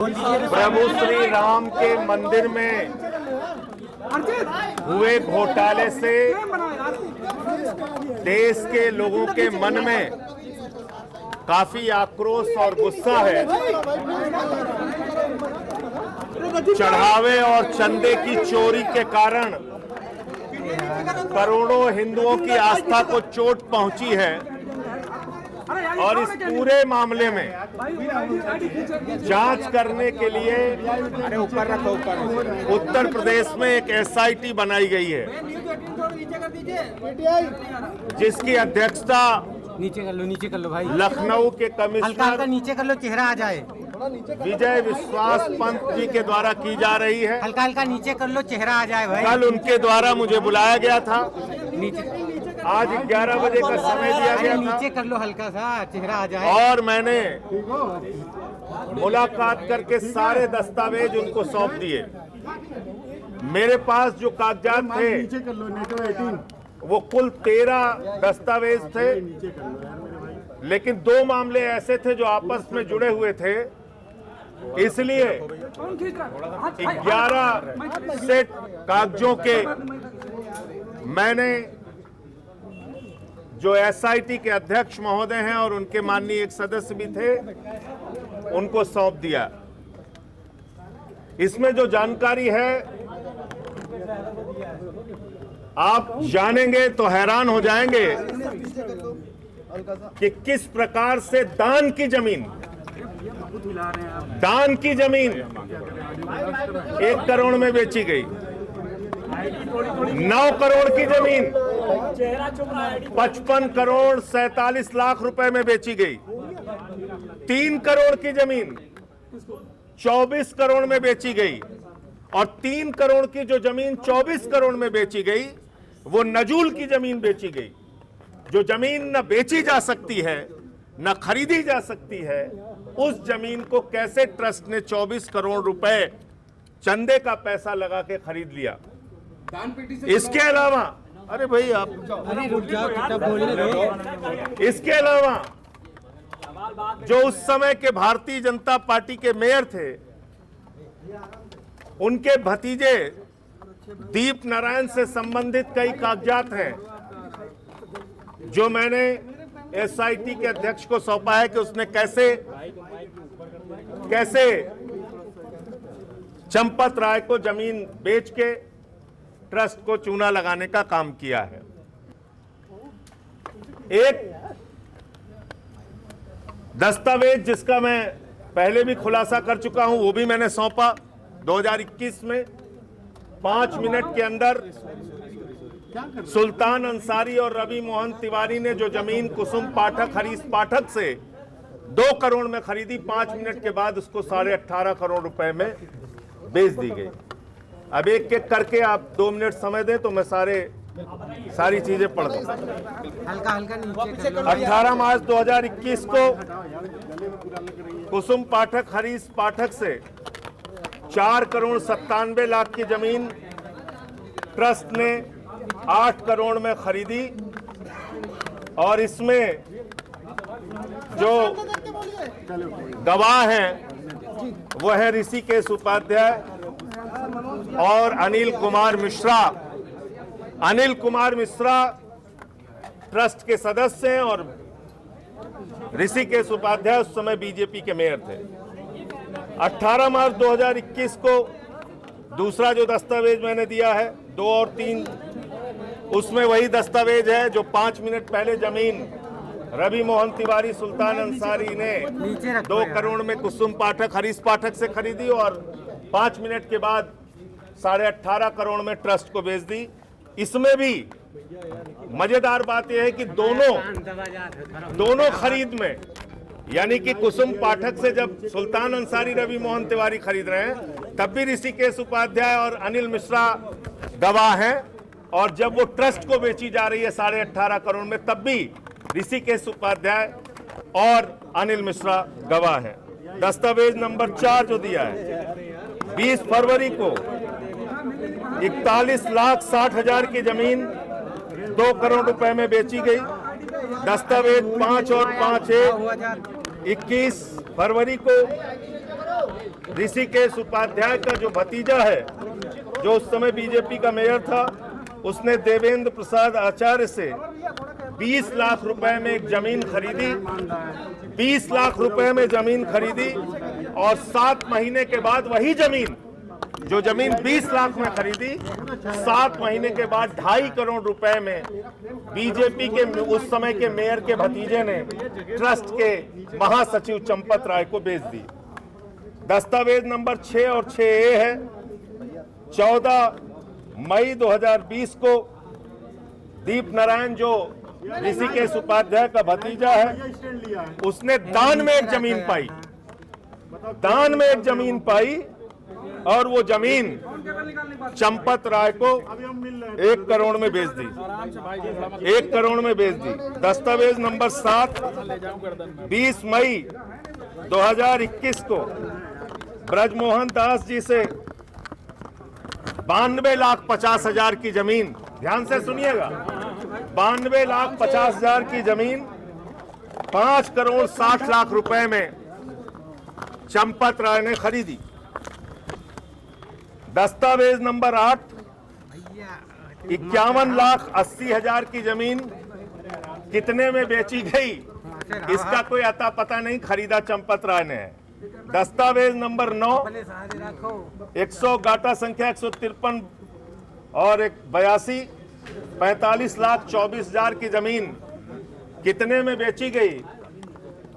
प्रभु श्री राम के मंदिर में हुए घोटाले से देश के लोगों के मन में काफी आक्रोश और गुस्सा है। चढ़ावे और चंदे की चोरी के कारण करोड़ों हिंदुओं की आस्था को चोट पहुंची है और इस पूरे मामले में जांच करने के लिए उत्तर प्रदेश में एक एसआईटी बनाई गई है, जिसकी अध्यक्षता नीचे कर लो भाई, लखनऊ के कमिश्नर नीचे कर लो, चेहरा आ जाए, विजय विश्वास पंत जी के द्वारा की जा रही है। हल्का नीचे कर लो, चेहरा आ जाए भाई। कल उनके द्वारा मुझे बुलाया गया था, आज 11 बजे का समय दिया गया था। नीचे कर लो, हल्का सा चेहरा आ जाए। और मैंने मुलाकात करके सारे दस्तावेज उनको सौंप दिए। मेरे पास जो कागजात थे वो कुल 13 दस्तावेज थे, लेकिन 2 मामले ऐसे थे जो आपस में जुड़े हुए थे, इसलिए 11 सेट कागजों के मैंने जो एसआईटी के अध्यक्ष महोदय हैं और उनके माननीय एक सदस्य भी थे, उनको सौंप दिया। इसमें जो जानकारी है आप जानेंगे तो हैरान हो जाएंगे कि किस प्रकार से दान की जमीन 1 करोड़ में बेची गई, 9 करोड़ की जमीन 55 करोड़ 47 लाख रुपए में बेची गई, 3 करोड़ की जमीन 24 करोड़ में बेची गई, और 3 करोड़ की जो जमीन 24 करोड़ में बेची गई वो नजूल की जमीन बेची गई। जो जमीन न बेची जा सकती है न खरीदी जा सकती है, उस जमीन को कैसे ट्रस्ट ने 24 करोड़ रुपए चंदे का पैसा लगा के खरीद लिया। इसके अलावा अरे भाई आप इसके अलावा जो उस समय के भारतीय जनता पार्टी के मेयर थे, उनके भतीजे दीप नारायण से संबंधित कई कागजात हैं जो मैंने एसआईटी के अध्यक्ष को सौंपा है कि उसने कैसे चंपत राय को जमीन बेच के ट्रस्ट को चूना लगाने का काम किया है। एक दस्तावेज जिसका मैं पहले भी खुलासा कर चुका हूं, वो भी मैंने सौंपा 2021 में। 5 मिनट के अंदर सुल्तान अंसारी और रवि मोहन तिवारी ने जो जमीन कुसुम पाठक हरीश पाठक से 2 करोड़ में खरीदी, 5 मिनट के बाद उसको 18.5 करोड़ रुपए में बेच दी गई। अब एक एक करके आप 2 मिनट समय दें तो मैं सारी चीजें पढ़ दूं। हल्का नीचे कर लो। 18 मार्च 2021 को कुसुम पाठक हरीश पाठक से 4 करोड़ 97 लाख की जमीन ट्रस्ट ने 8 करोड़ में खरीदी, और इसमें जो गवाह हैं वो है ऋषिकेश उपाध्याय और अनिल कुमार मिश्रा। अनिल कुमार मिश्रा ट्रस्ट के सदस्य हैं और ऋषिकेश उपाध्याय उस समय बीजेपी के मेयर थे। 18 मार्च 2021 को दूसरा जो दस्तावेज मैंने दिया है 2 और 3, उसमें वही दस्तावेज है जो 5 मिनट पहले जमीन रवि मोहन तिवारी सुल्तान अंसारी ने 2 करोड़ में कुसुम पाठक हरीश पाठक से खरीदी और 5 मिनट के बाद 18.5 करोड़ में ट्रस्ट को बेच दी। इसमें भी मजेदार बात यह है कि दोनों खरीद में, यानी कि कुसुम पाठक से जब सुल्तान अंसारी रवि मोहन तिवारी खरीद रहे हैं तब भी ऋषिकेश उपाध्याय और अनिल मिश्रा गवाह हैं, और जब वो ट्रस्ट को बेची जा रही है 18.5 करोड़ में तब भी ऋषिकेश उपाध्याय और अनिल मिश्रा गवाह हैं। दस्तावेज नंबर 4 जो दिया है 20 फरवरी को 41,60,000 की जमीन 2 करोड़ रुपए में बेची गई। दस्तावेज 5 और 5 21 फरवरी को ऋषिकेश उपाध्याय का जो भतीजा है, जो उस समय बीजेपी का मेयर था, उसने देवेंद्र प्रसाद आचार्य से 20 लाख रुपए में एक जमीन खरीदी, 20 लाख रुपए में जमीन खरीदी और 7 महीने के बाद वही जमीन, जो जमीन 20 लाख में खरीदी, 7 महीने के बाद 2.5 करोड़ रुपए में बीजेपी के उस समय के मेयर के भतीजे ने ट्रस्ट के महासचिव चंपत राय को बेच दी। दस्तावेज नंबर 6 और 6A है। 14 मई 2020 को दीप नारायण, जो ऋषिकेश उपाध्याय का भतीजा है, उसने दान में एक जमीन पाई, दान में एक जमीन पाई और वो जमीन चंपत राय को 1 करोड़ में बेच दी, 1 करोड़ में बेच दी। दस्तावेज नंबर 7 20 मई 2021 को ब्रजमोहन दास जी से 92,50,000 की जमीन, ध्यान से सुनिएगा, 92,50,000 की जमीन 5 करोड़ 60 लाख रुपए में चंपत राय ने खरीदी। दस्तावेज नंबर 8 51,80,000 की जमीन कितने में बेची गई, इसका कोई अता पता नहीं, खरीदा चंपत राय ने है। दस्तावेज नंबर 9 100 गाटा संख्या 153 और 82 45,24,000 की जमीन कितने में बेची गई,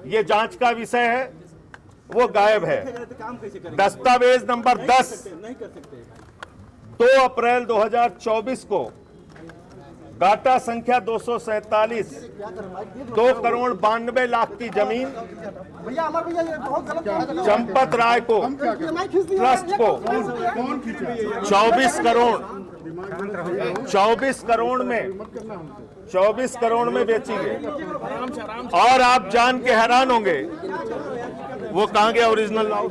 ये जांच का विषय है, वो गायब है। दस्तावेज नंबर 10 2 अप्रैल 2024 को गाटा संख्या 247 2 करोड़ 92 लाख की जमीन चंपत राय को, ट्रस्ट को 24 करोड़ में बेची गई। और आप जान के हैरान होंगे, वो कहाँ गया ओरिजिनल लाओ,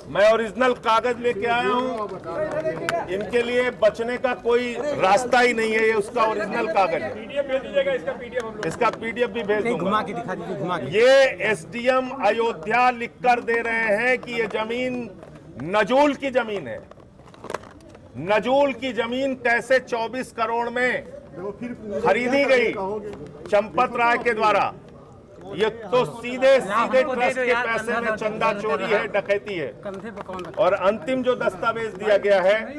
मैं ओरिजिनल कागज लेके आया हूं, इनके लिए बचने का कोई रास्ता ही नहीं है, ये उसका ओरिजिनल कागज है। पीडीएफ भेज दीजिएगा, इसका पीडीएफ भी भेज दूंगा। घुमा के दिखा दीजिए, घुमा के। ये एसडीएम अयोध्या लिखकर दे रहे हैं कि ये जमीन नजूल की जमीन है। नजूल की जमीन कैसे 24 करोड़ में खरीदी गई चंपत राय के द्वारा, ये तो सीधे ट्रस्ट के पैसे में चंदा चोरी है, डकैती है। और अंतिम जो दस्तावेज दिया गया है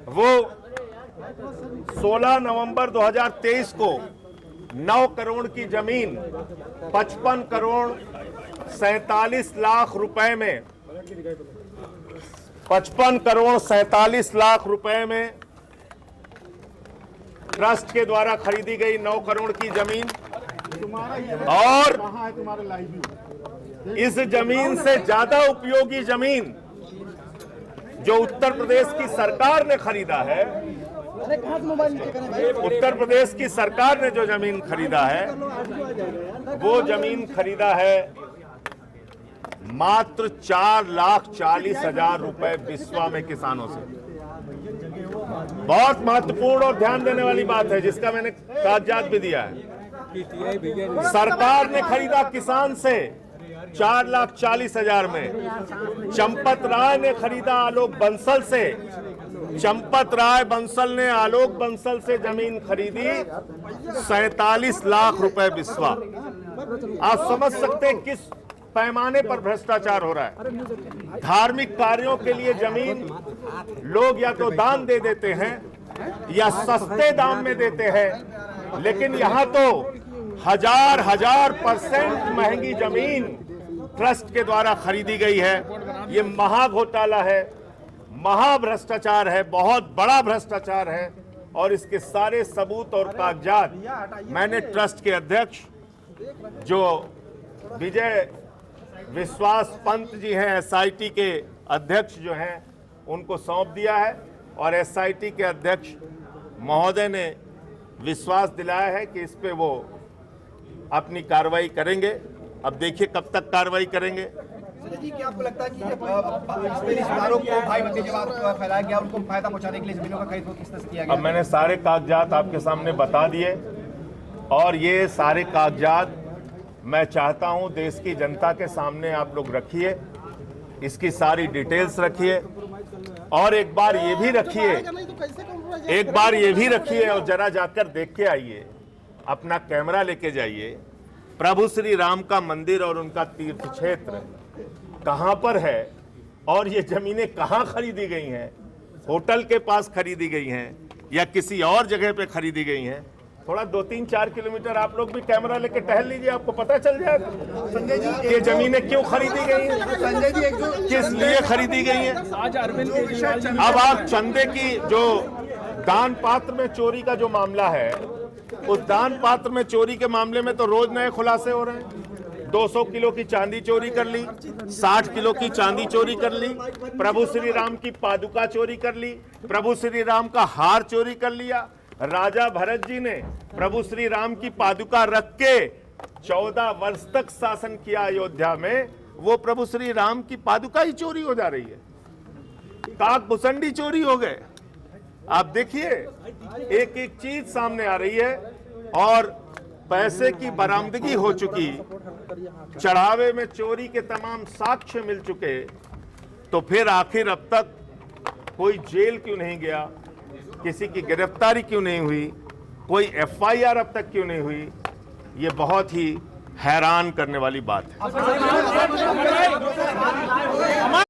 वो 16 नवंबर 2023 को 9 करोड़ की जमीन 55 करोड़ 47 लाख रुपए में 55 करोड़ 47 लाख रुपए में ट्रस्ट के द्वारा खरीदी गई 9 करोड़ की जमीन। और इस जमीन से ज्यादा उपयोगी जमीन जो उत्तर प्रदेश की सरकार ने खरीदा है, उत्तर प्रदेश की सरकार ने जो जमीन खरीदा है, वो जमीन खरीदा है मात्र 4,40,000 रुपए बिस्वा में किसानों से। बहुत महत्वपूर्ण और ध्यान देने वाली बात है, जिसका मैंने कागजात भी दिया है। सरकार ने खरीदा किसान से 4,40,000 में। चंपत राय ने खरीदा आलोक बंसल से, चंपत राय बंसल ने आलोक बंसल से जमीन खरीदी 47 लाख रुपए बिस्वा। आप समझ सकते हैं किस पैमाने पर भ्रष्टाचार हो रहा है। धार्मिक कार्यों के लिए जमीन लोग या तो दान दे देते हैं या सस्ते दाम में देते हैं, लेकिन यहां तो हजार % महंगी जमीन ट्रस्ट के द्वारा खरीदी गई है। ये महा घोटाला है, महा भ्रष्टाचार है, बहुत बड़ा भ्रष्टाचार है। और इसके सारे सबूत और कागजात मैंने ट्रस्ट के अध्यक्ष जो विजय विश्वास पंत जी हैं, एसआईटी के अध्यक्ष जो हैं, उनको सौंप दिया है। और एसआईटी के अध्यक्ष महोदय ने विश्वास दिलाया है कि इस पे वो अपनी कार्रवाई करेंगे। अब देखिए कब तक कार्रवाई करेंगे। जी, क्या आपको लगता है कि इसमें रिश्तेदारों को भाई भतीजावाद फैलाया गया, उनको फायदा पहुंचाने के लिए जमीनों का खरीद को किस तरह से किया गया? अब मैंने सारे कागजात आपके सामने बता दिए और ये सारे कागजात मैं चाहता हूं देश की जनता के सामने आप लोग रखिए, इसकी सारी डिटेल्स रखिए और एक बार ये भी रखिए और जरा जाकर देख के आइए, अपना कैमरा लेके जाइए, प्रभु श्री राम का मंदिर और उनका तीर्थ क्षेत्र कहां पर है और ये जमीनें कहां खरीदी गई हैं, होटल के पास खरीदी गई हैं या किसी और जगह पे खरीदी गई हैं। थोड़ा 2-3-4 किलोमीटर आप लोग भी कैमरा लेके टहल लीजिए, आपको पता चल जाएगा संजय जी ये जमीनें क्यों खरीदी गई हैं, संजय जी एक जो किस लिए खरीदी गई हैं। आज अरविंद केजरीवाल जी अब आप चंदे की जो दान पात्र में चोरी का जो मामला है, उस दान पात्र में चोरी के मामले में तो रोज नए खुलासे हो रहे हैं। 200 किलो की चांदी चोरी कर ली, 60 किलो की चांदी चोरी कर ली, प्रभु श्री राम की पादुका चोरी कर ली, प्रभु श्री राम का हार चोरी कर लिया। राजा भरत जी ने प्रभु श्री राम की पादुका रख के 14 वर्ष तक शासन किया अयोध्या में, वो प्रभु श्री राम की पादुका ही चोरी हो जा रही है। काक भुसंडी चोरी हो गए। आप देखिए एक एक चीज सामने आ रही है और पैसे की बरामदगी हो चुकी, चढ़ावे में चोरी के तमाम साक्ष्य मिल चुके, तो फिर आखिर अब तक कोई जेल क्यों नहीं गया, किसी की गिरफ्तारी क्यों नहीं हुई, कोई FIR अब तक क्यों नहीं हुई। ये बहुत ही हैरान करने वाली बात है।